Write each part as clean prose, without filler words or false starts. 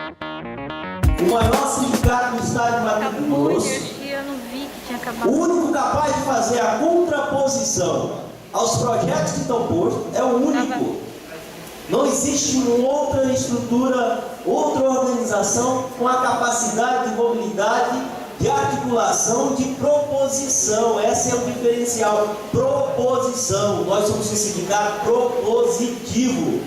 O maior sindicato do estado de Mato Grosso, Eu não vi que tinha acabado. o único capaz de fazer a contraposição aos projetos que estão postos, é o único. Não existe outra estrutura, outra organização com a capacidade de mobilidade, de articulação, de proposição. Esse é o diferencial. Proposição. Nós somos um sindicato propositivo.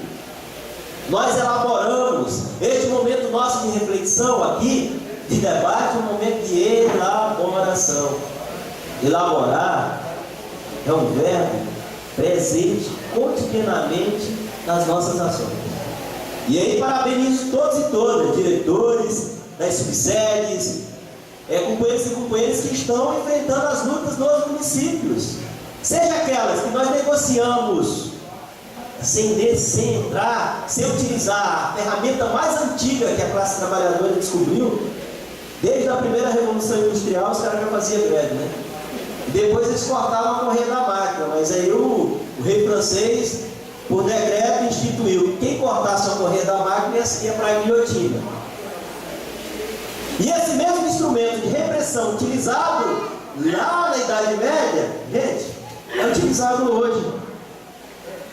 Nós elaboramos. Este momento nosso de reflexão aqui, de debate, é um momento de elaboração. Elaborar é um verbo presente cotidianamente nas nossas ações. E aí parabenizo todos e todas, diretores das subsedes, companheiros e companheiras que estão enfrentando as lutas nos municípios. Seja aquelas que nós negociamos sem utilizar a ferramenta mais antiga que a classe trabalhadora descobriu. Desde a primeira Revolução Industrial, os caras já faziam greve, né? Depois eles cortavam a correia da máquina, mas aí o rei francês, por decreto, instituiu: quem cortasse a correia da máquina ia para a guilhotina. E esse mesmo instrumento de repressão utilizado lá na Idade Média, gente, é utilizado hoje.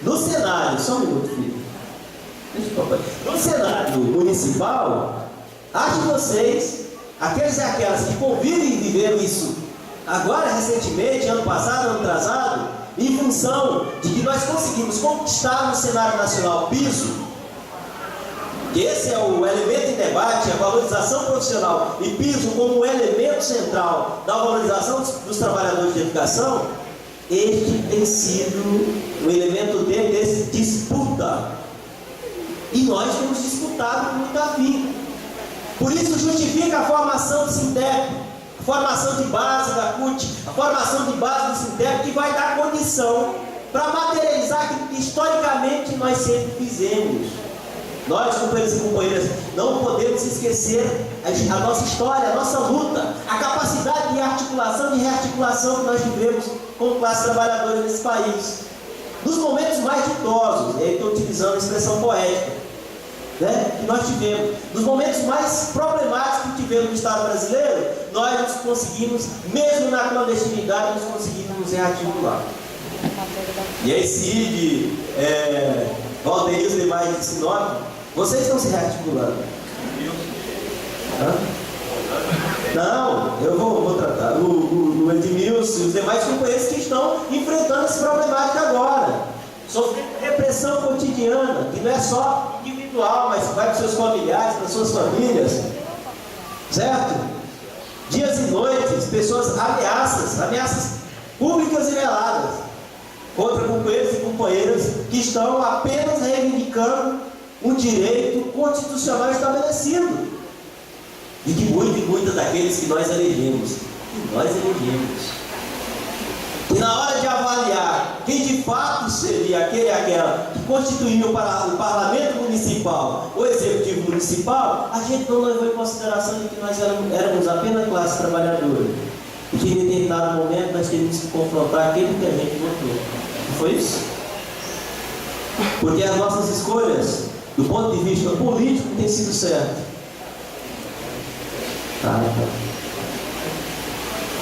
No cenário, só um minuto, filho. No cenário municipal, acho que vocês, aqueles e aquelas que convivem e viveram isso agora, recentemente, ano passado, ano atrasado, em função de que nós conseguimos conquistar no cenário nacional piso, que esse é o elemento em debate, a valorização profissional, e piso como elemento central da valorização dos trabalhadores de educação, este tem sido o elemento desse disputa. E nós temos disputado com muita vida. Por isso justifica a formação do Sintep, a formação de base da CUT, a formação de base do Sintep, que vai dar condição para materializar aquilo que historicamente nós sempre fizemos. Nós, companheiros e companheiras, não podemos esquecer a nossa história, a nossa luta, a capacidade de articulação, de rearticulação que nós tivemos como classe trabalhadora nesse país. Nos momentos mais ditosos, estou utilizando a expressão poética, né, que nós tivemos, nos momentos mais problemáticos que tivemos no Estado brasileiro, nós nos conseguimos, mesmo na clandestinidade, nós conseguimos nos rearticular. E aí, Cid, Valdeir e os demais de Sinop, vocês estão se rearticulando. Hã? Não, eu vou tratar. O Edmilson e os demais companheiros que estão enfrentando essa problemática agora. Sofrendo repressão cotidiana, que não é só individual, mas vai para os seus familiares, para as suas famílias. Certo? Dias e noites, pessoas ameaças públicas e veladas contra companheiros e companheiras que estão apenas reivindicando um direito constitucional estabelecido. E que muitos daqueles que nós elegemos. E na hora de avaliar quem de fato seria aquele e aquela que constituía o parlamento municipal, o executivo municipal, a gente não levou em consideração de que nós éramos apenas classe trabalhadora. E que em determinado momento nós teríamos que confrontar aquele que a gente votou. Não foi isso? Porque as nossas escolhas, do ponto de vista político, têm sido certas.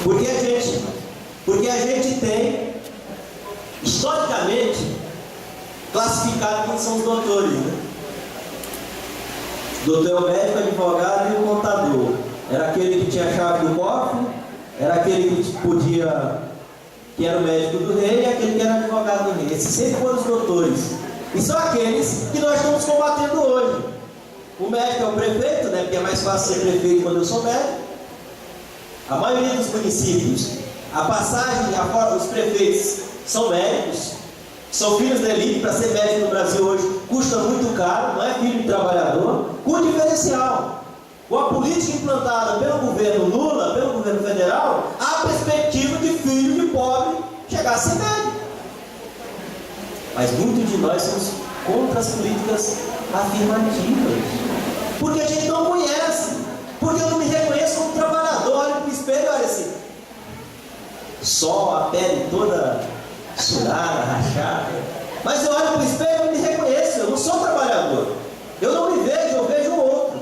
Porque a gente tem, historicamente, classificado quem são os doutores, né? O doutor é o médico, advogado e o contador. Era aquele que tinha a chave do cofre, era aquele que era o médico do rei e aquele que era advogado do rei. Esses sempre foram os doutores. E são aqueles que nós estamos combatendo hoje. O médico é o prefeito, né? Porque é mais fácil ser prefeito quando eu sou médico. A maioria dos municípios, a passagem, os prefeitos são médicos, são filhos da elite. Para ser médico no Brasil hoje custa muito caro, não é filho de trabalhador, com diferencial. Com a política implantada pelo governo Lula, pelo governo federal, há a perspectiva de filho de pobre chegar a ser médico. Mas muitos de nós somos contra as políticas afirmativas, porque a gente não conhece, porque eu não me reconheço como trabalhador. Olho para o espelho e olho assim, sol, a pele toda surada, rachada, mas eu olho para o espelho e me reconheço. Eu não sou trabalhador, eu não me vejo, eu vejo o outro.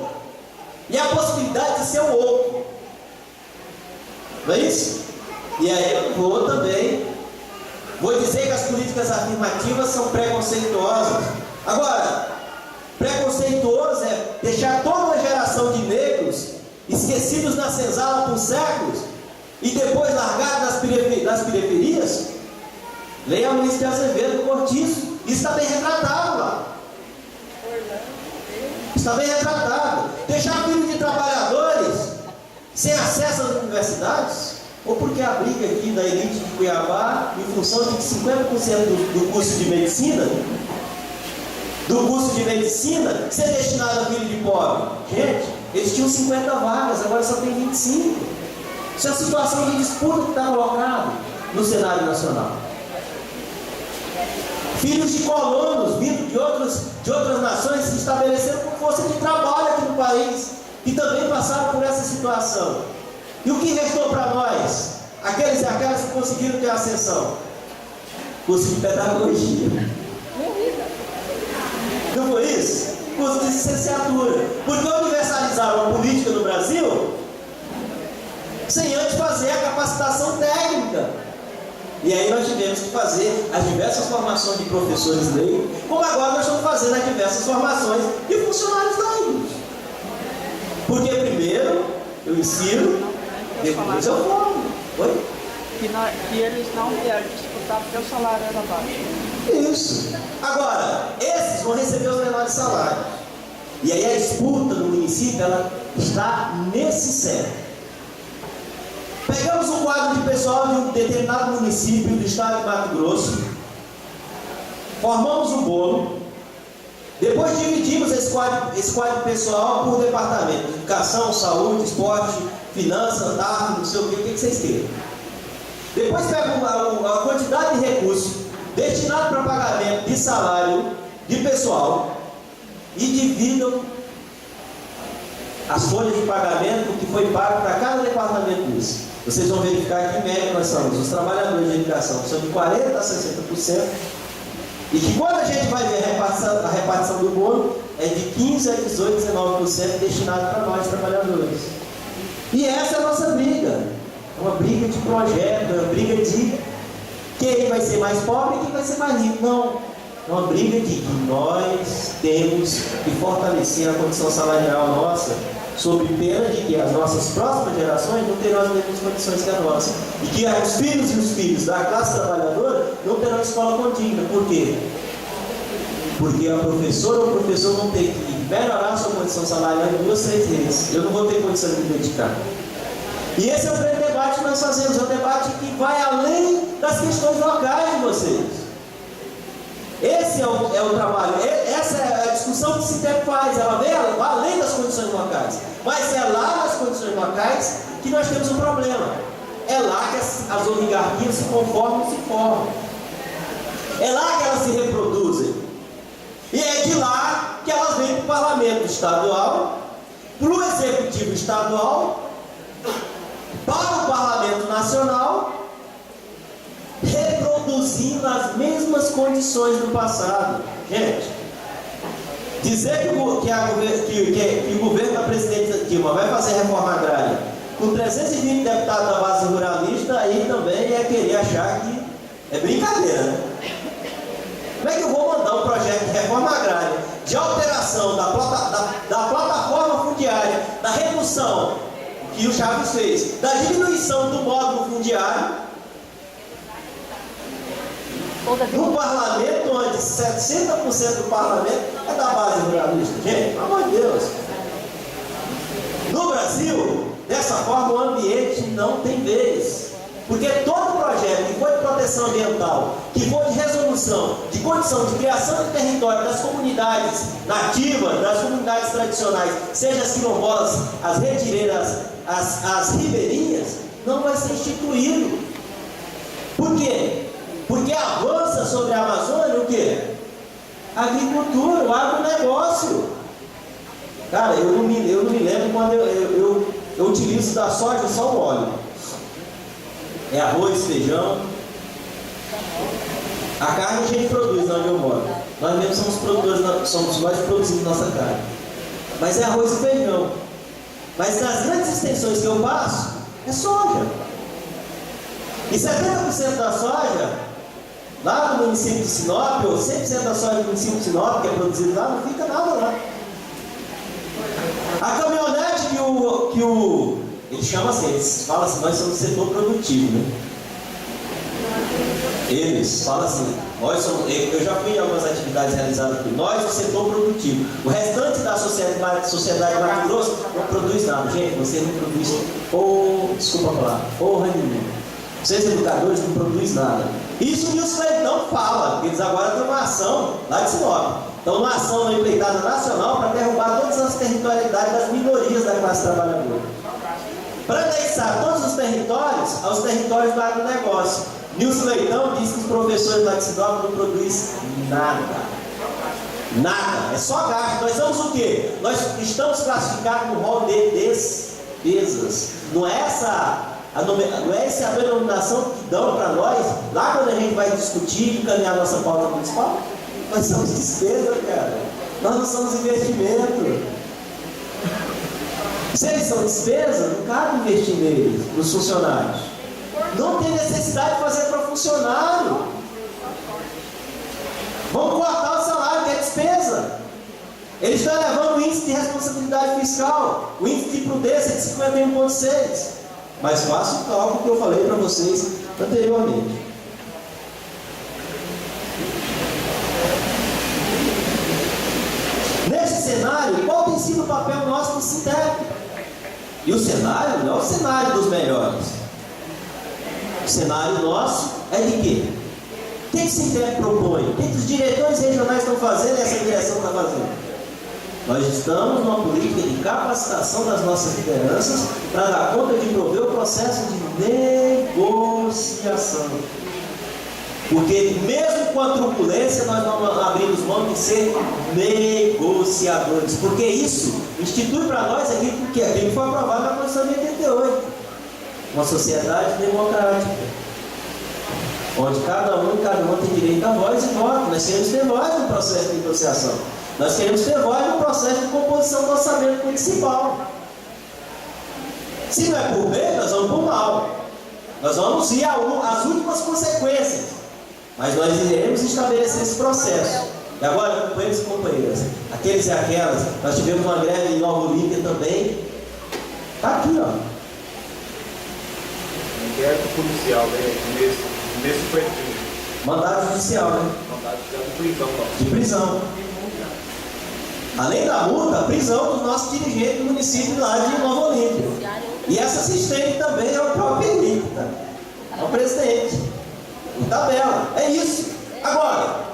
de ser o outro. Não é isso? E aí eu vou dizer que as políticas afirmativas são preconceituosas. Agora, preconceituoso é deixar toda uma geração de negros esquecidos na senzala por séculos e depois largados nas periferias. Leia Luiz de Azevedo, Cortiço. Isso está bem retratado lá. Está bem retratado. Deixar filhos de trabalhadores sem acesso às universidades, ou porque a briga aqui da elite de Cuiabá, em função de que 50% do curso de medicina, ser destinado a filho de pobre. Gente, eles tinham 50 vagas, agora só tem 25. Isso é a situação de disputa que está colocada no cenário nacional. Filhos de colonos vindo de outras nações se estabeleceram com força de trabalho aqui no país, e também passaram por essa situação. E o que restou para nós? Aqueles e aquelas que conseguiram ter ascensão? Curso de pedagogia. Não foi isso? Curso de licenciatura. Porque universalizaram a política no Brasil sem antes fazer a capacitação técnica. E aí nós tivemos que fazer as diversas formações de professores leigos, como agora nós estamos fazendo as diversas formações de funcionários leigos. Porque primeiro eu ensino, depois eu formo. Oi? Que eles não vieram disputar porque o salário era baixo. Isso. Agora, esses vão receber os menores salários. E aí a disputa no município, ela está nesse século. Pegamos um quadro de pessoal de um determinado município do estado de Mato Grosso, formamos um bolo, depois dividimos esse quadro pessoal por departamento: educação, saúde, esporte, finanças, arte, não sei o que vocês queiram. Depois pegam a quantidade de recursos destinado para pagamento de salário de pessoal e dividam as folhas de pagamento que foi pago para cada departamento disso. Vocês vão verificar que em média nós somos os trabalhadores de educação, que são de 40% a 60%, e que quando a gente vai ver a repartição do bolo, é de 15% a 18%, 19% destinado para nós trabalhadores. E essa é a nossa briga. É uma briga de projeto, é uma briga de quem vai ser mais pobre e quem vai ser mais rico. Não. É uma briga de que nós temos que fortalecer a condição salarial nossa, sob pena de que as nossas próximas gerações não terão as mesmas condições que a nossa. E que os filhos e os filhos da classe trabalhadora não terão escola condigna. Por quê? Porque a professora ou o professor vão ter que melhorar a sua condição salarial em 2, 3 vezes. Eu não vou ter condição de me dedicar. E esse é o grande debate que nós fazemos. É um debate que vai além das questões locais de vocês. Esse é o trabalho, essa é a discussão que o SINTEP faz. Ela vem além das condições locais, mas é lá nas condições locais que nós temos um problema. É lá que as oligarquias se conformam e se formam. É lá que elas se reproduzem. E é de lá que elas vêm para o parlamento estadual, para o executivo estadual, para o parlamento nacional, reproduzindo as mesmas condições do passado. Gente, dizer que o governo da presidenta Dilma vai fazer reforma agrária com 320 deputados da base ruralista, aí também é querer achar que é brincadeira, né? Como é que eu vou mandar um projeto de reforma agrária, de alteração da plataforma fundiária, da redução que o Chaves fez, da diminuição do módulo fundiário, no parlamento, onde 60% do parlamento é da base ruralista? Gente, pelo amor de Deus. No Brasil, dessa forma, o ambiente não tem vez. Porque todo projeto que for de proteção ambiental, que for de resolução, de condição de criação de território das comunidades nativas, das comunidades tradicionais, seja as quilombolas, as retireiras, as ribeirinhas, não vai ser instituído. Por quê? Porque avança sobre a Amazônia o quê? A agricultura, o agronegócio. Cara, eu não me lembro quando eu utilizo da soja só o óleo. É arroz, feijão. A carne a gente produz onde eu moro. Nós mesmos somos produtores, somos nós que produzimos nossa carne. Mas é arroz e feijão. Mas nas grandes extensões que eu passo, é soja. E 70% da soja, lá no município de Sinop, ou 100% da soja do município de Sinop, que é produzido lá, não fica nada lá. A caminhonete eles chamam assim, eles falam assim, nós somos setor produtivo, né? Eles falam assim, eu já fui em algumas atividades realizadas aqui, nós o setor produtivo, o restante da sociedade Mato Grosso não produz nada. Gente, vocês não produzem, desculpa falar, porra nenhuma. Vocês educadores não produzem nada. Isso o Nilson Leitão fala, porque eles agora estão numa ação lá de Sinop. Estão numa ação na empreitada nacional para derrubar todas as territorialidades das minorias da classe trabalhadora. Para anexar todos os territórios aos territórios do agronegócio. Nilson Leitão diz que os professores lá de Sinop não produzem nada. Nada, é só gasto. Nós somos o quê? Nós estamos classificados no rol de despesas. Não é essa a denominação que dão para nós, lá quando a gente vai discutir e encaminhar a nossa pauta municipal? Nós somos despesa, cara. Nós não somos investimento. Se eles são despesa, não cabe investir neles, nos funcionários. Não tem necessidade de fazer para funcionário. Vamos cortar o salário, que é despesa. Eles estão elevando o índice de responsabilidade fiscal, o índice de prudência de 51,6. Mas faça o cálculo que eu falei para vocês anteriormente. Neste cenário, qual tem sido o papel nosso no SINTEP? E o cenário não é o cenário dos melhores. O cenário nosso é de quê? O que o SINTEP propõe? O que os diretores regionais estão fazendo e essa direção está fazendo? Nós estamos numa política de capacitação das nossas lideranças para dar conta de prover o processo de negociação. Porque mesmo com a truculência, nós não abrimos mão de ser negociadores. Porque isso institui para nós aquilo que foi aprovado na Constituição de 88. Uma sociedade democrática, onde cada um tem direito a voz e voto. Nós queremos ter voz no processo de negociação. Nós queremos ter voz no processo de composição do orçamento municipal. Se não é por bem, nós vamos por mal. Nós vamos ir às últimas consequências. Mas nós iremos estabelecer esse processo. E agora, companheiros e companheiras, aqueles e aquelas, nós tivemos uma greve em Nova Olímpia também. Está aqui, ó. Inquérito policial, né? Nesse perfil. Mandado judicial, né? Mandado de prisão, não. De prisão. Além da multa, a prisão dos nossos dirigentes do município lá de Nova Olímpia. E essa assistente também é o próprio Henrique, tá? É o presidente. Em tabela. É isso. Agora,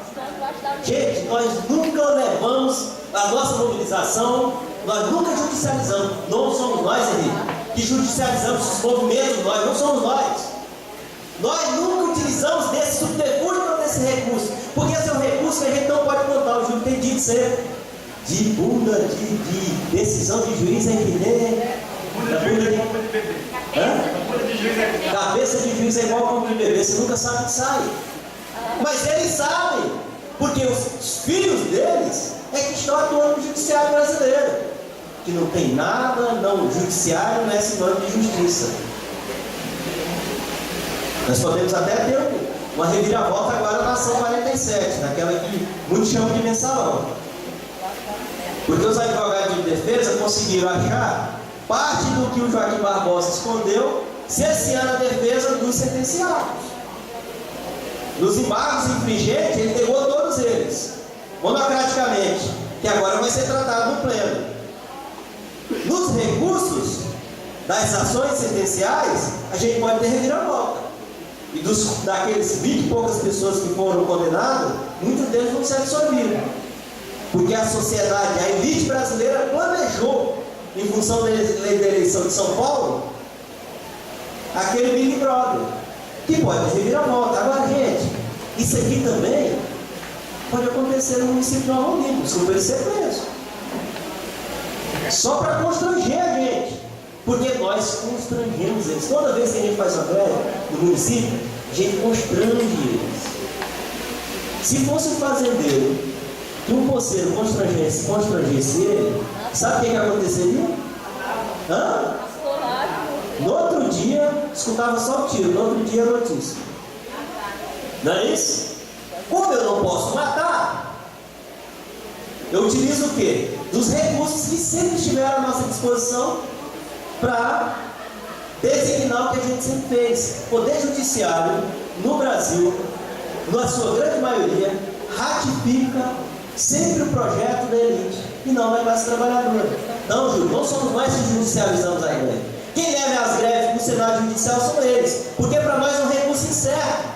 gente, nós nunca levamos a nossa mobilização, nós nunca judicializamos. Não somos nós, Henrique, que judicializamos os movimentos, nós não somos nós. Nós nunca utilizamos desse subterfúgio ou desse recurso, porque esse é um recurso que a gente não pode contar. O Júlio tem dito sempre. De bunda de decisão de juiz é que nem. Cabeça de juiz é igual a bomba de bebê, você nunca sabe que sai. Mas eles sabem, porque os filhos deles é que estão atuando no judiciário brasileiro. Que não tem nada, não, o judiciário não é sinônimo de justiça. Nós podemos até ter uma reviravolta agora na ação 47, naquela que muitos chamam de mensalão. Porque os advogados de defesa conseguiram achar parte do que o Joaquim Barbosa escondeu, cerceando a defesa dos sentenciados. Nos embargos infringentes, ele pegou todos eles, monocraticamente, que agora vai ser tratado no pleno. Nos recursos das ações sentenciais, a gente pode ter reviravolta. E daqueles 20 e poucas pessoas que foram condenadas, muitos deles vão ser absorvidos. Porque a sociedade, a elite brasileira planejou, em função da eleição de São Paulo, aquele Big Brother, que pode ter reviravolta. Agora, gente, isso aqui também pode acontecer no município de Nova Olímpia, se ele ser preso. Só para constranger a gente, porque nós constrangemos eles. Toda vez que a gente faz uma greve no município, a gente constrange eles. Se fosse um fazendeiro, que um poceiro constrangesse ele, sabe o que aconteceria? Hã? No outro dia, escutava só o tiro, no outro dia a notícia. Não é isso? Como eu não posso matar, eu utilizo o quê? Dos recursos que sempre estiveram à nossa disposição para designar o que a gente sempre fez. O Poder Judiciário, no Brasil, na sua grande maioria, ratifica sempre o projeto da elite e não da classe trabalhadora. Não, Júlio, não somos nós que judicializamos a greve. Quem leva as greves para o Senado Judicial são eles, porque para nós é um recurso incerto.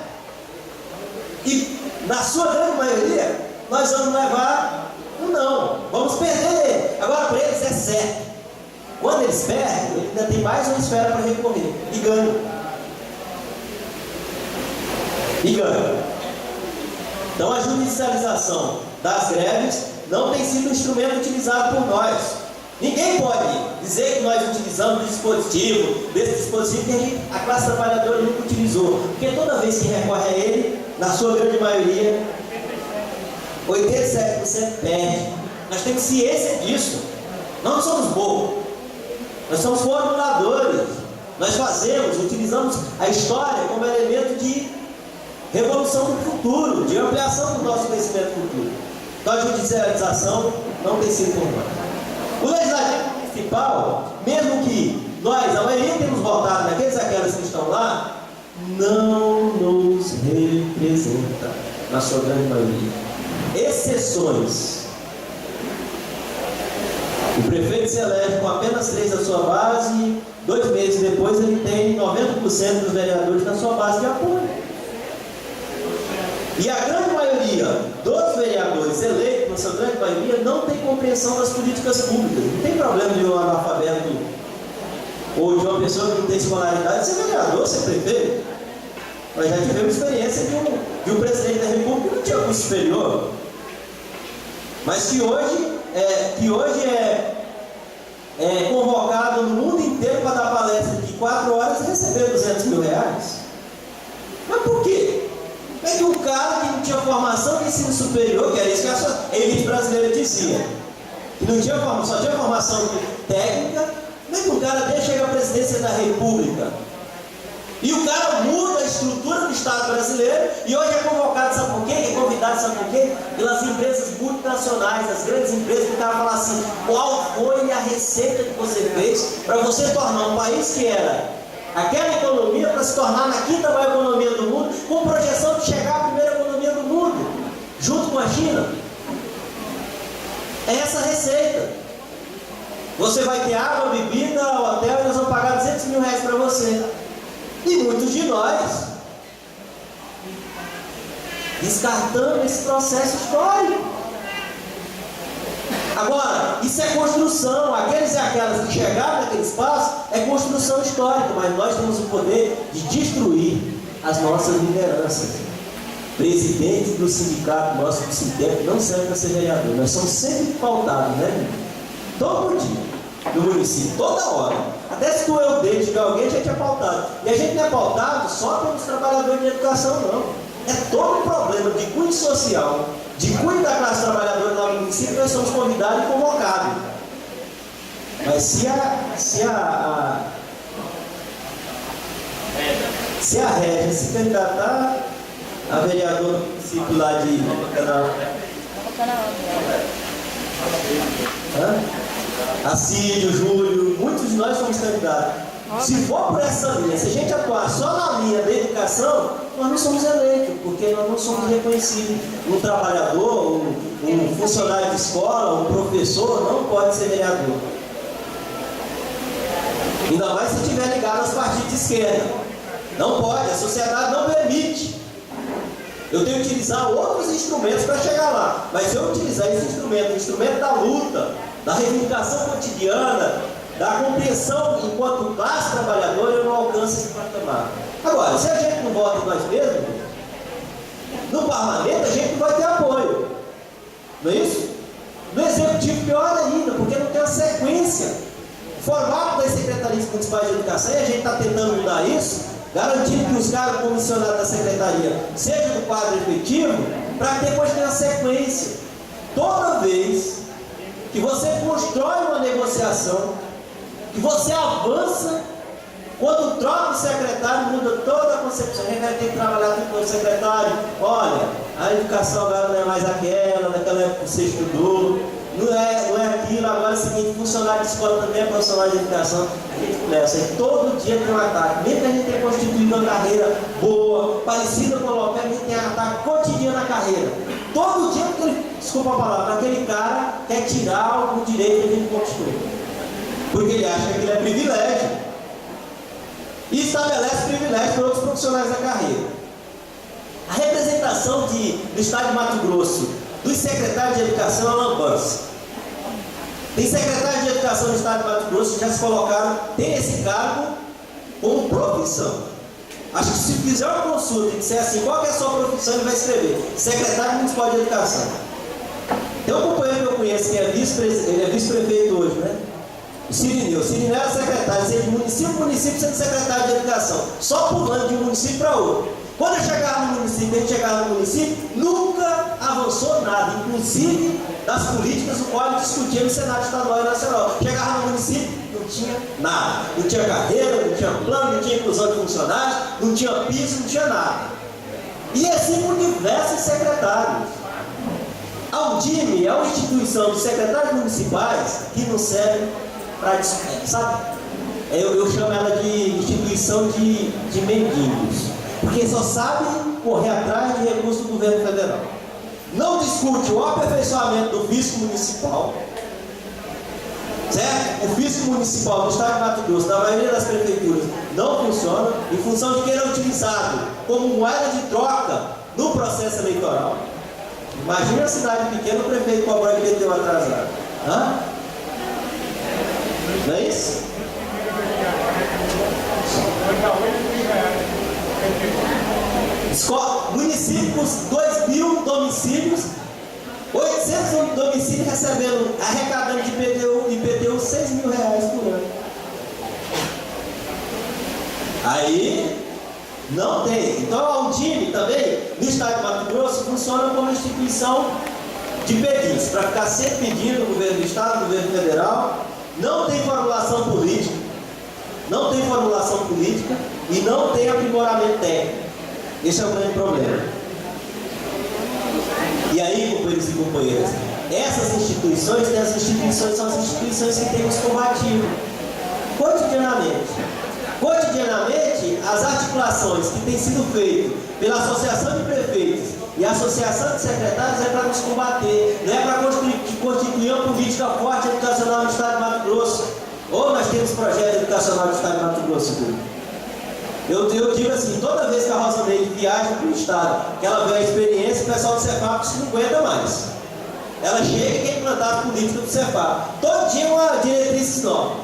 E, na sua grande maioria, nós vamos levar um não, vamos perder ele. Agora, para eles é certo. Quando eles perdem, ele ainda tem mais uma esfera para recorrer. E ganham. E ganham. Então, a judicialização das greves não tem sido um instrumento utilizado por nós. Ninguém pode dizer que nós utilizamos o dispositivo, desse dispositivo que a classe trabalhadora nunca utilizou. Porque toda vez que recorre a ele, na sua grande maioria, 87% perde. Nós temos ciência disso. Nós não somos bobos. Nós somos formuladores. Nós fazemos, utilizamos a história como elemento de revolução do futuro, de ampliação do nosso conhecimento futuro. Então a judicialização não tem sido por nós. O legislativo municipal, mesmo que nós, a maioria, temos votado naqueles e aquelas que estão lá, não nos representa, na sua grande maioria. Exceções. O prefeito se elege com apenas 3 da sua base, 2 meses depois ele tem 90% dos vereadores na sua base de apoio. E a grande maioria dos vereadores eleitos, na sua grande maioria, não tem compreensão das políticas públicas. Não tem problema de um analfabeto ou de uma pessoa que não tem escolaridade ser vereador, ser prefeito. Nós já tivemos experiência de um presidente da República que não tinha curso superior, mas que hoje é convocado no mundo inteiro para dar palestra de 4 horas e receber 200 mil reais. Mas por quê? É que um cara que não tinha formação de ensino superior, que era isso que a elite brasileira dizia, que não tinha formação, só tinha formação técnica, como é que um cara dele chega à presidência da República? E o cara muda a estrutura do Estado brasileiro e hoje é convocado, sabe por quê? É convidado, sabe por quê? Pelas empresas multinacionais, as grandes empresas, que o cara fala assim: qual foi a receita que você fez para você tornar um país que era aquela economia para se tornar na 5ª maior economia do mundo, com projeção de chegar à 1ª economia do mundo, junto com a China? É essa a receita. Você vai ter água, bebida, hotel, e nós vamos pagar 200 mil reais para você. E muitos de nós descartando esse processo histórico. Agora, isso é construção. Aqueles e aquelas que chegaram naquele espaço é construção histórica, mas nós temos o poder de destruir as nossas lideranças. Presidentes do sindicato, nosso do sindicato, não serve para ser vereador. Nós somos sempre pautados, né? Todo dia, no município, toda hora. Até se tu é o dedo de alguém, a gente é pautado. E a gente não é pautado só pelos trabalhadores de educação, não. É todo um problema de cunho social, de cunho da classe trabalhadora lá no município, nós somos convidados e convocados. Mas se a Régia se candidatar a vereadora do município lá de a Cídio, Júlio, muitos de nós somos candidatos. Se for por essa linha, se a gente atuar só na linha da educação, nós não somos eleitos, porque nós não somos reconhecidos. Um trabalhador, um funcionário de escola, um professor não pode ser vereador. Ainda mais se estiver ligado aos partidos de esquerda. Não pode, a sociedade não permite. Eu tenho que utilizar outros instrumentos para chegar lá. Mas se eu utilizar esse instrumento, o instrumento da luta, da reivindicação cotidiana, da compreensão enquanto classe trabalhadora, eu não alcanço esse patamar. Agora, se a gente não vota em nós mesmos, no parlamento a gente não vai ter apoio. Não é isso? No executivo, pior ainda, porque não tem uma sequência. O formato das secretarias municipais de educação, e a gente está tentando mudar isso, garantindo que os cargos comissionados da secretaria sejam do quadro efetivo, para que depois tenha uma sequência. Toda vez que você constrói uma negociação, que você avança quando troca o secretário, muda toda a concepção. A gente vai ter que trabalhar com o secretário. Olha, a educação agora não é mais aquela, naquela época que você estudou, não é aquilo, agora é o seguinte, funcionário de escola também é profissional de educação. A gente começa, e todo dia tem um ataque. Mesmo que a gente tenha constituído uma carreira boa, parecida com a Lopes, a gente tem um ataque cotidiano na carreira. Todo dia, desculpa a palavra, aquele cara quer tirar o direito que a gente conquistou. Porque ele acha que aquilo é privilégio. E estabelece privilégios para outros profissionais da carreira. A representação do Estado de Mato Grosso dos secretários de educação é uma lambança. Tem secretários de educação do Estado de Mato Grosso que já se colocaram, tem esse cargo como profissão. Acho que se fizer uma consulta e disser assim, qual que é a sua profissão, ele vai escrever secretário municipal de educação. Tem um companheiro que eu conheço que ele é vice-prefeito hoje, né? O Sirineu. O Sirineu era secretário, de município sendo secretário de educação, só pulando de um município para outro. Quando ele chegava no município, nunca avançou nada, inclusive das políticas do qual ele discutia no Senado Estadual e Nacional. Chegava no município, não tinha nada, não tinha carreira, não tinha plano, não tinha inclusão de funcionários, não tinha piso, não tinha nada. E assim por diversos secretários. A Undime é uma instituição de secretários municipais que não serve para discutir, sabe? Eu chamo ela de instituição de mendigos, porque só sabe correr atrás de recursos do governo federal. Não discute o aperfeiçoamento do fisco municipal, certo? O fisco municipal do Estado de Mato Grosso, da maioria das prefeituras, não funciona, em função de que ele é utilizado como moeda de troca no processo eleitoral. Imagina a cidade pequena, o prefeito cobrar IPTU atrasado. Hã? Não é isso? Municípios, 2.000 domicílios, 800 domicílios recebendo, arrecadando de IPTU 6 mil reais por ano. Aí não tem. Então a Undime também, no Estado de Mato Grosso, funciona como instituição de pedintes, para ficar sempre pedindo no governo do Estado, no governo federal. Não tem formulação política, e não tem aprimoramento técnico. Esse é o grande problema. E aí, companheiros e companheiras, essas instituições são as instituições que temos combatido cotidianamente, as articulações que têm sido feitas pela Associação de Prefeitos e a Associação de Secretários é para nos combater, não é para constituir uma política forte educacional no Estado de Mato Grosso. Ou nós temos projeto educacional no Estado de Mato Grosso. Eu digo assim, toda vez que a Rosa Neide viaja para o Estado, que ela vê a experiência, o pessoal do Cefap não aguenta mais. Ela chega e quer implantar a política do Cefap. Todo dia uma diretriz nova.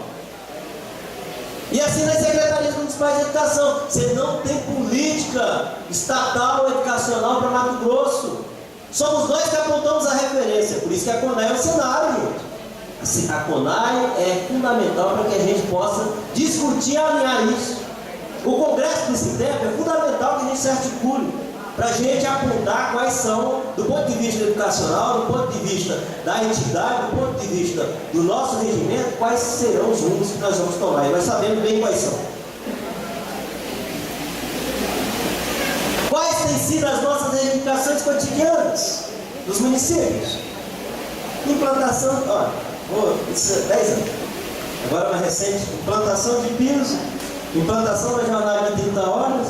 E assim nas secretarias municipais de educação, você não tem política estatal educacional para Mato Grosso. Somos nós que apontamos a referência, por isso que a CONAI é o cenário, gente. A CONAI é fundamental para que a gente possa discutir e alinhar isso. O Congresso do Sintep é fundamental que a gente se articule, para a gente apontar quais são, do ponto de vista educacional, do ponto de vista da entidade, do ponto de vista do nosso regimento, quais serão os rumos que nós vamos tomar. E nós sabemos bem quais são. Quais têm sido as nossas reivindicações cotidianas dos municípios? Implantação, isso é 10 anos. Agora mais recente, implantação de piso, implantação da jornada de 30 horas,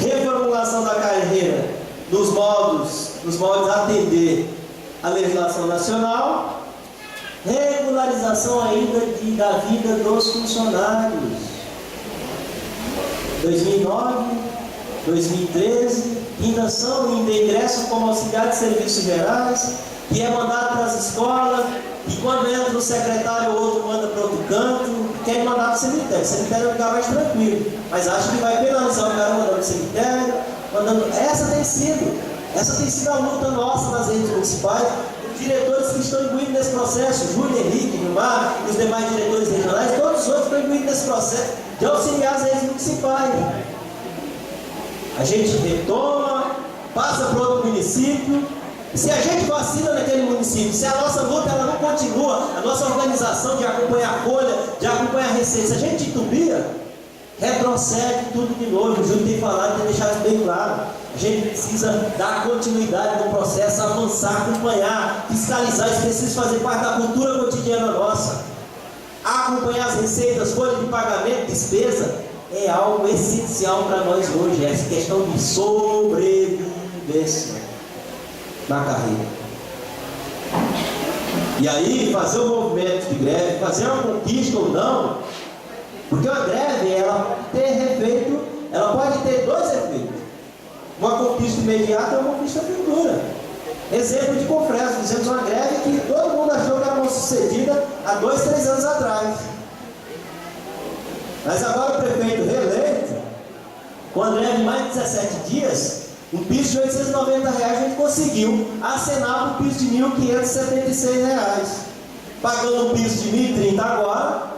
reformulação da carreira nos moldes a atender a legislação nacional, regularização ainda da vida dos funcionários. 2009, 2013, ainda ingresso como auxiliar de serviços gerais, que é mandado para as escolas, e quando entra o secretário, o outro manda para outro canto, quer mandar para o cemitério. O cemitério é um lugar mais tranquilo, mas acho que vai penalizar o cara mandando para o cemitério, Essa tem sido a luta nossa nas redes municipais, os diretores que estão incluídos nesse processo, Júlio, Henrique, Gilmar, e os demais diretores regionais, todos os outros estão incluídos nesse processo de auxiliar as redes municipais. A gente retoma, passa para outro município, Se a gente vacina naquele município, se a nossa luta ela não continua, a nossa organização de acompanhar a folha, de acompanhar a receita, se a gente titubia, retrocede tudo de novo. O Júlio tem falado, tem deixado isso bem claro. A gente precisa dar continuidade no processo, avançar, acompanhar, fiscalizar. Isso precisa fazer parte da cultura cotidiana nossa. Acompanhar as receitas, folha de pagamento, despesa, é algo essencial para nós hoje. Essa questão de sobrevivência na carreira. E aí, fazer o movimento de greve, fazer uma conquista ou não, porque uma greve, ela pode ter dois efeitos. Uma conquista imediata e uma conquista futura. Exemplo de Confresa, fizemos uma greve que todo mundo achou que era mal sucedida há 2, 3 anos atrás. Mas agora o prefeito reeleito, com a greve de mais de 17 dias, um piso de R$ 890 a gente conseguiu acenar um piso de R$ 1.576, pagando um piso de R$ 1.030 agora,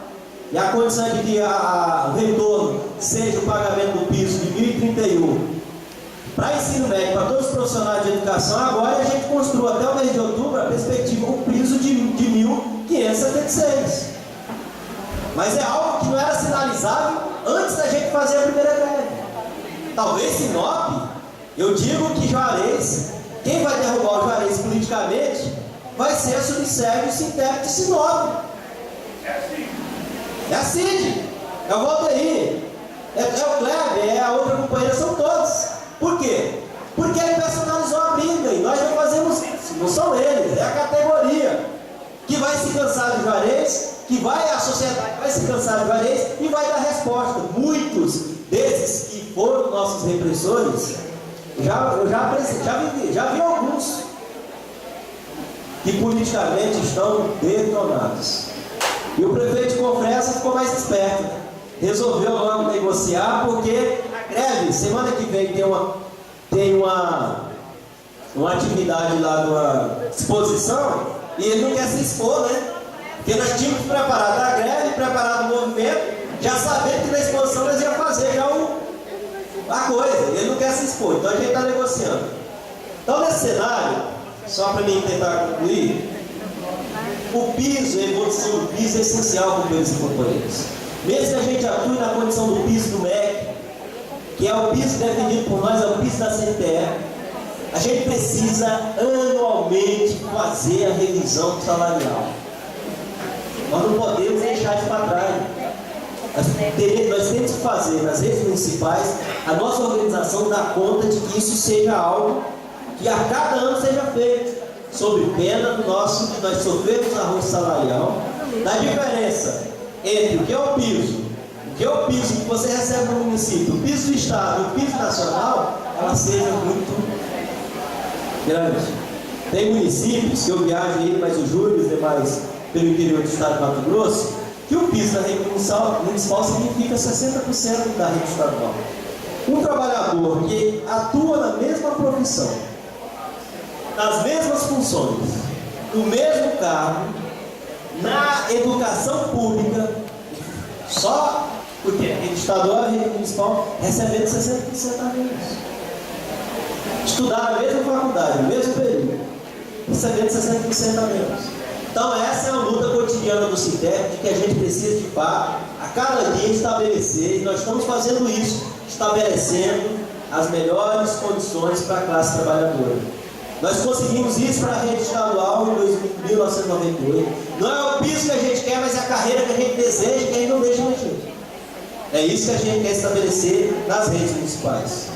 e a condição de que o retorno seja o pagamento do piso de R$ 1.031 para ensino médio, para todos os profissionais de educação. Agora a gente construiu até o mês de outubro a perspectiva com um piso de R$ 1.576. Mas é algo que não era sinalizado antes da gente fazer a primeira greve. Talvez Sinop, eu digo que Juarez, quem vai derrubar o Juarez politicamente, vai ser a Subsérvio Sintético de Sinop. É a Cid, é o Valdeir, é o Kleber, é a outra companheira, são todos. Por quê? Porque ele personalizou a briga e nós não fazemos isso, não são eles, é a categoria que vai se cansar de Juarez, a sociedade vai se cansar de Juarez e vai dar resposta. Muitos desses que foram nossos repressores, já vi alguns que politicamente estão detonados. E o prefeito de Confresa ficou mais esperto, resolveu logo negociar, porque a greve, semana que vem tem uma atividade lá, uma exposição, e ele não quer se expor, né? Porque nós tínhamos preparado a greve, preparado o movimento, já sabendo que na exposição nós íamos fazer já a coisa, ele não quer se expor, então a gente está negociando. Então nesse cenário, só para mim tentar concluir, o piso, a evolução do piso é essencial, companheiros e companheiras. Mesmo que a gente atue na condição do piso do MEC, que é o piso definido por nós, é o piso da CNTE, a gente precisa anualmente fazer a revisão salarial. Nós não podemos deixar isso para trás. Nós temos que fazer nas redes municipais, a nossa organização dar conta de que isso seja algo que a cada ano seja feito, sob pena do nosso, que nós sofremos arroz salarial, da diferença entre o que é o piso que você recebe no município, o piso do Estado e o piso nacional, ela seja muito grande. Tem municípios que eu viajo aí, mas o Júlio e os demais pelo interior do Estado de Mato Grosso, que o piso da rede municipal significa 60% da rede estadual. Um trabalhador que atua na mesma profissão, nas mesmas funções, no mesmo cargo, na educação pública, só porque a rede estadual e a rede municipal recebendo 60% a menos. Estudar na mesma faculdade, no mesmo período, recebendo 60% a menos. Então essa é a luta cotidiana do Sintep, que a gente precisa de fato, a cada dia estabelecer, e nós estamos fazendo isso, estabelecendo as melhores condições para a classe trabalhadora. Nós conseguimos isso para a rede estadual em 1998. Não é o piso que a gente quer, mas é a carreira que a gente deseja e que a gente não deixa mexer. É isso que a gente quer estabelecer nas redes municipais.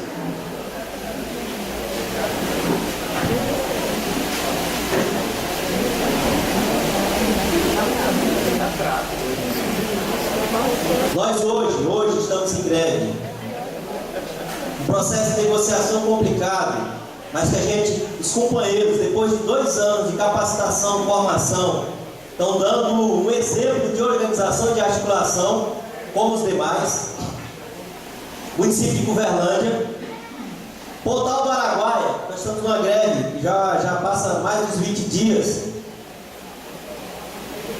Nós hoje estamos em greve. Um processo de negociação complicado, mas que a gente, os companheiros, depois de 2 anos de capacitação, formação, estão dando um exemplo de organização e de articulação, como os demais. Município de Uberlândia, Pontal do Araguaia, nós estamos numa greve, já passa mais de 20 dias.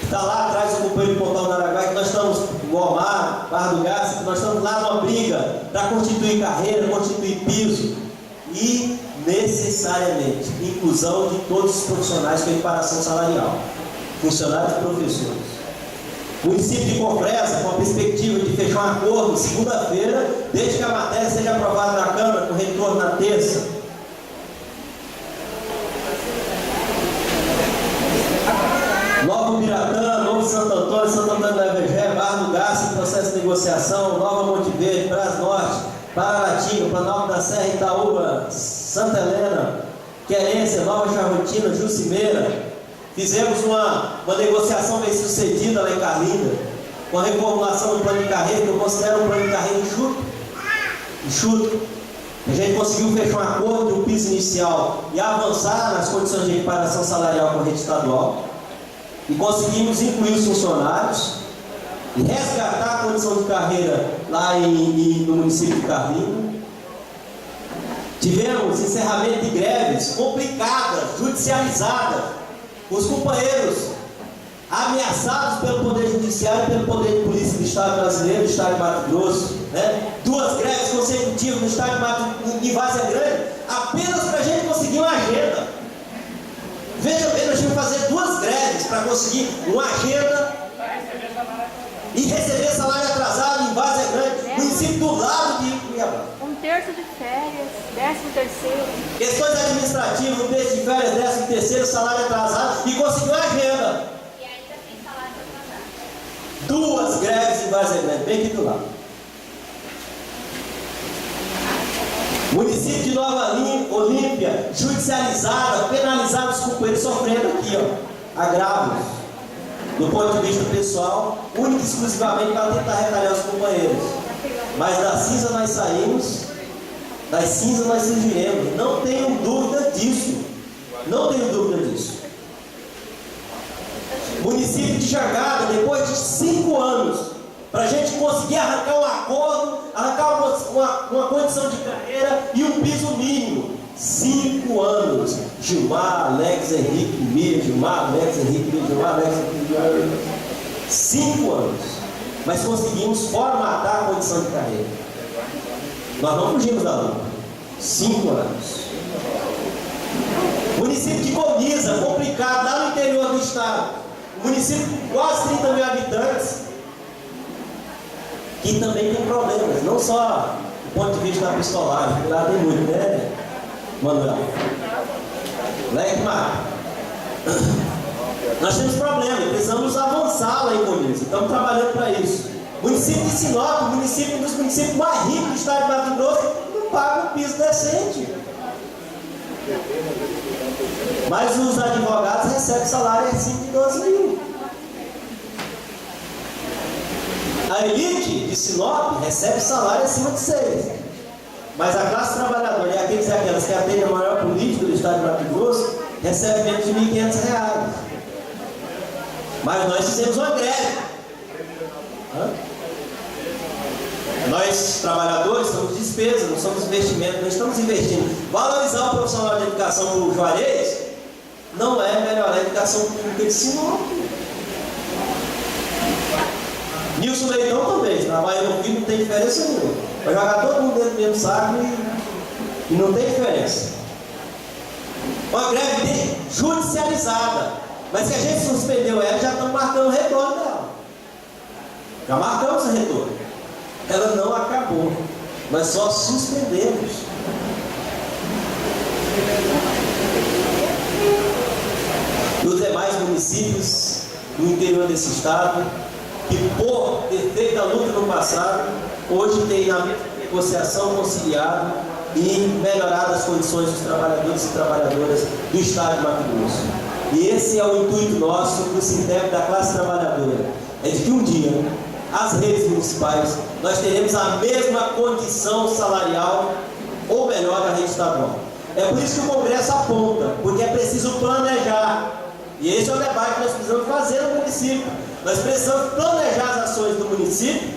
Está lá atrás o companheiro de Pontal do Araguaia, que nós estamos, o Omar, Barra do Garça, que nós estamos lá numa briga para constituir carreira, constituir piso. E necessariamente inclusão de todos os profissionais com equiparação salarial, funcionários e professores. O município de Confresa, com a perspectiva de fechar um acordo segunda-feira, desde que a matéria seja aprovada na Câmara, com retorno na terça. Novo Biratã, Novo Santo Antônio da Evegé, Barra do Garça, em processo de negociação, Nova Monte Verde, Brás Norte, Pararatinga, Planalto da Serra, Itaúba, Santa Helena, Querência, Nova Charrotina, Jucimeira. Fizemos uma negociação bem sucedida lá em Carlinda, com a reformulação do plano de carreira, que eu considero um plano de carreira enxuto. A gente conseguiu fechar um acordo do piso inicial e avançar nas condições de equiparação salarial com a rede estadual. E conseguimos incluir os funcionários e resgatar a condição de carreira lá no município de Carlinda. Tivemos encerramento de greves complicadas, judicializadas, os companheiros ameaçados pelo Poder Judiciário e pelo Poder de Polícia do Estado brasileiro, do Estado de Mato Grosso, né? 2 greves consecutivas no Estado de Várzea Grande, apenas para a gente conseguir uma agenda. Veja bem, nós tivemos que fazer 2 greves para conseguir uma agenda e receber salário atrasado em Várzea Grande, município do lado de Cuiabá. 1/3 de férias, 13º. Questões administrativas, 1/3 de férias, 13º, salário atrasado e conseguiu a agenda. E ainda tem salário atrasado. 2 greves em Várzea Grande, bem aqui do lado. Município de Nova Olímpia, judicializada, penalizada, os companheiros sofrendo aqui, ó, agravos, do ponto de vista pessoal, único e exclusivamente para tentar retalhar os companheiros. Mas da cinza nós saímos, das cinzas nós surgiremos. Não tenho dúvida disso. Não tenho dúvida disso. Município de Jangada, depois de 5 anos, para a gente conseguir arrancar um acordo, arrancar uma condição de carreira e um piso mínimo. 5 anos. Gilmar, Alex, Henrique, Miriam, Gilmar, Alex, Henrique, Miriam, Gilmar, Alex, Henrique, Miriam. 5 anos. Mas conseguimos formatar a condição de carreira. Nós não fugimos da luta. 5 anos. Município de Coniza, complicado, lá no interior do estado. Município com quase 30 mil habitantes, que também tem problemas, não só do ponto de vista da pistolagem, porque lá tem muito, né, Manuel? Lecmar. Nós temos problemas, precisamos avançar lá em Coniza, estamos trabalhando para isso. Município de Sinop, um dos municípios mais ricos do estado de Mato Grosso, não paga um piso decente. Mas os advogados recebem salário acima de 12 mil. A elite de Sinop recebe salário acima de 6. Mas a classe trabalhadora e aqueles e aquelas que atendem a maior política do estado de Mato Grosso recebem menos de R$ 1.500. Mas nós fizemos uma greve. Nós, trabalhadores, somos despesas, não somos investimentos, nós estamos investindo. Valorizar o profissional de educação do Juarez não é melhorar a educação pública de Sinop. Nilson Leitão também, trabalha no filho, não tem diferença nenhuma. Vai jogar todo mundo dentro do mesmo saco e não tem diferença. Uma greve judicializada, mas se a gente suspendeu ela, já estamos marcando o retorno dela. Já marcamos o retorno. Ela não acabou, nós só suspendemos. E os demais municípios do interior desse estado, que por ter feito a luta no passado, hoje tem na negociação conciliado e melhorado as condições dos trabalhadores e trabalhadoras do estado de Mato Grosso. E esse é o intuito nosso do Sintep da classe trabalhadora, é de que um dia as redes municipais nós teremos a mesma condição salarial, ou melhor, da rede estadual. É por isso que o Congresso aponta, porque é preciso planejar. E esse é o debate que nós precisamos fazer no município. Nós precisamos planejar as ações do município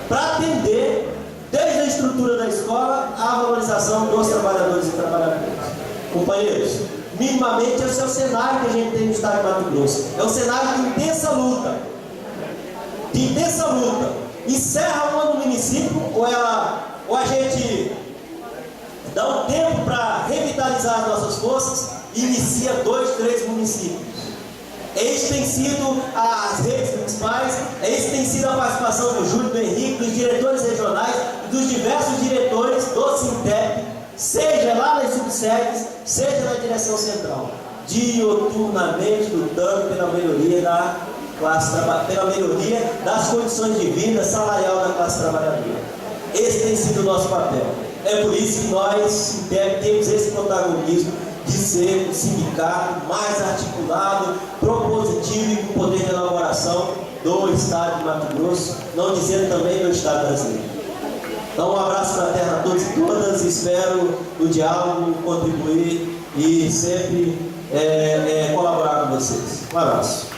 para atender, desde a estrutura da escola, à valorização dos trabalhadores e trabalhadoras. Companheiros, minimamente esse é o cenário que a gente tem no estado de Mato Grosso. É um cenário de intensa luta. De intensa luta. Encerra o ano do município, ou a gente dá um tempo para revitalizar as nossas forças, inicia 2, 3 municípios. Esse tem sido as redes principais, esse tem sido a participação do Júlio, do Henrique, dos diretores regionais, dos diversos diretores do Sintep, seja lá nas subsedes, seja na direção central, diuturnamente lutando pela melhoria da classe pela melhoria das condições de vida salarial da classe trabalhadora. Esse tem sido o nosso papel. É por isso que nós, Sintep, temos esse protagonismo de ser um sindicato mais articulado, propositivo e com poder de elaboração do Estado de Mato Grosso, não dizendo também do Estado brasileiro. Então, um abraço fraterno a todos e todas, espero no diálogo contribuir e sempre colaborar com vocês. Um abraço.